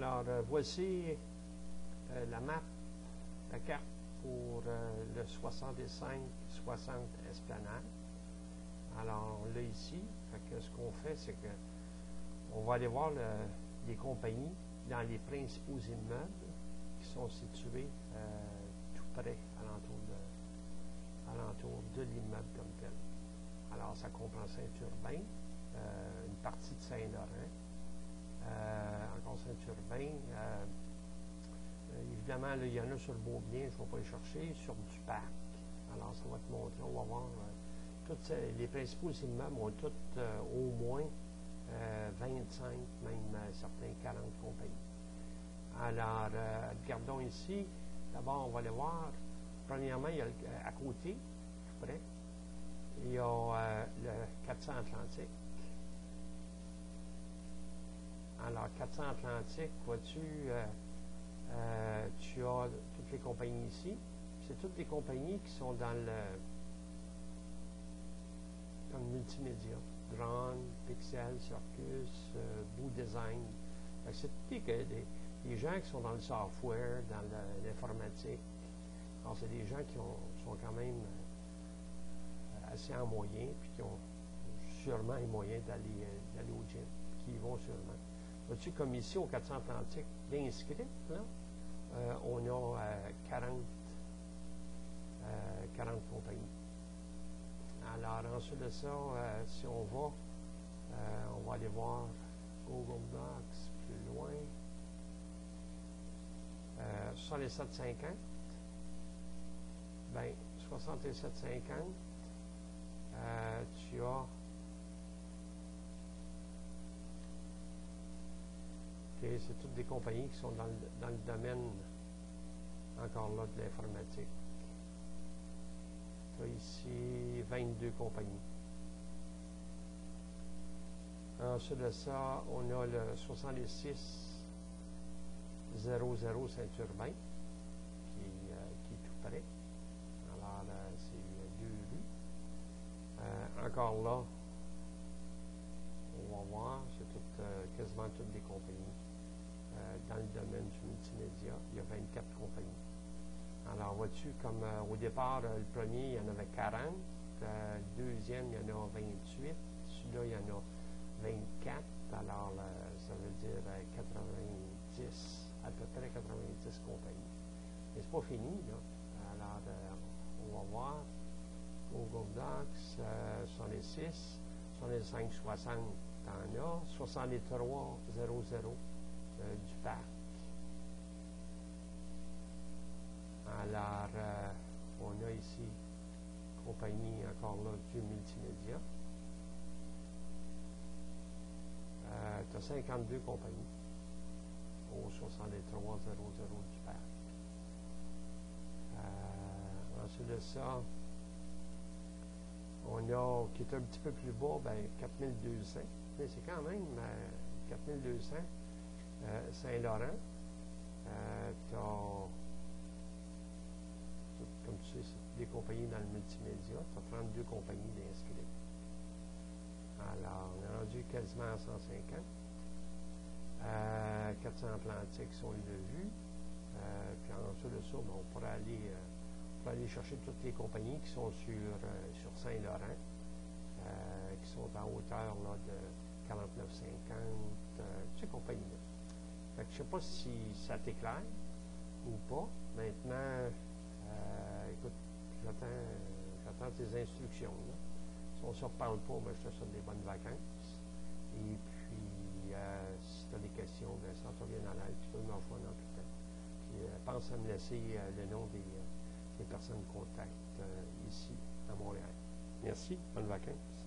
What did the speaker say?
Alors, voici la map, la carte pour le 65-60 Esplanade. Alors, on l'a ici. Fait que ce qu'on fait, c'est que on va aller voir les compagnies dans les principaux immeubles qui sont situés tout près, alentour de l'immeuble comme tel. Alors, ça comprend Saint-Urbain, une partie de Saint-Laurent, encore Saint-Urbain. Évidemment, là, il y en a sur le Beaubien, je ne vais pas les chercher, sur du parc. Alors, ça va te montrer, on va voir. Les principaux immeubles ont tous au moins 25, même certains 40 compagnies. Alors, regardons ici. D'abord, on va aller voir. Premièrement, il y a à côté, tout près, il y a le 400 Atlantique. Alors, 400 Atlantique, vois-tu, tu as toutes les compagnies ici. C'est toutes les compagnies qui sont dans le multimédia. Drone, Pixel, Circus, Boo Design. C'est tous des gens qui sont dans le software, dans l'informatique. Alors, c'est des gens qui sont quand même assez en moyen, puis qui ont sûrement les moyens d'aller au gym, qui y vont sûrement. Vois-tu, comme ici au 400 Atlantique, d'inscrits, là, on a 40 compagnies. Alors, ensuite de ça, si on va aller voir Google Docs plus loin. 6750. Bien, 6750, tu as. C'est toutes des compagnies qui sont dans le domaine, encore là, de l'informatique. Tu as ici 22 compagnies. Ensuite de ça, on a le 6600 Saint-Urbain, qui est tout près. Alors, c'est 2 rues. Encore là, on va voir, c'est quasiment toutes des compagnies. Dans le domaine du multimédia, il y a 24 compagnies. Alors, vois-tu, comme au départ, le premier, il y en avait 40. Le deuxième, il y en a 28. Celui-là, il y en a 24. Alors, ça veut dire 90, à peu près 90 compagnies. Mais c'est pas fini, là. Alors, on va voir. Google Docs, 66, 6560, t'en as. 6300 du parc. Alors, on a ici compagnie encore là du multimédia. Tu as 52 compagnies au 6300 du parc. Ensuite de ça, on a, qui est un petit peu plus bas, 4200. Mais c'est quand même 4200. Saint-Laurent. Tu as, comme tu sais, c'est des compagnies dans le multimédia. Tu as 32 compagnies d'inscrits. Alors, on est rendu quasiment à 150. 400 Atlantique, on l'a vu. Puis ensuite de ça, on pourra aller chercher toutes les compagnies qui sont sur Saint-Laurent, qui sont en hauteur là, de 49,50, ces compagnies-là. Je ne sais pas si ça t'éclaire ou pas. Maintenant, écoute, j'attends tes instructions. Là. Si on ne se reparle pas, moi, je te souhaite des bonnes vacances. Et puis, si tu as des questions, sans te reviens à l'aide, tu peux me l'envoyer dans tout le temps. Puis, pense à me laisser le nom des personnes contact ici à Montréal. Merci, bonnes vacances.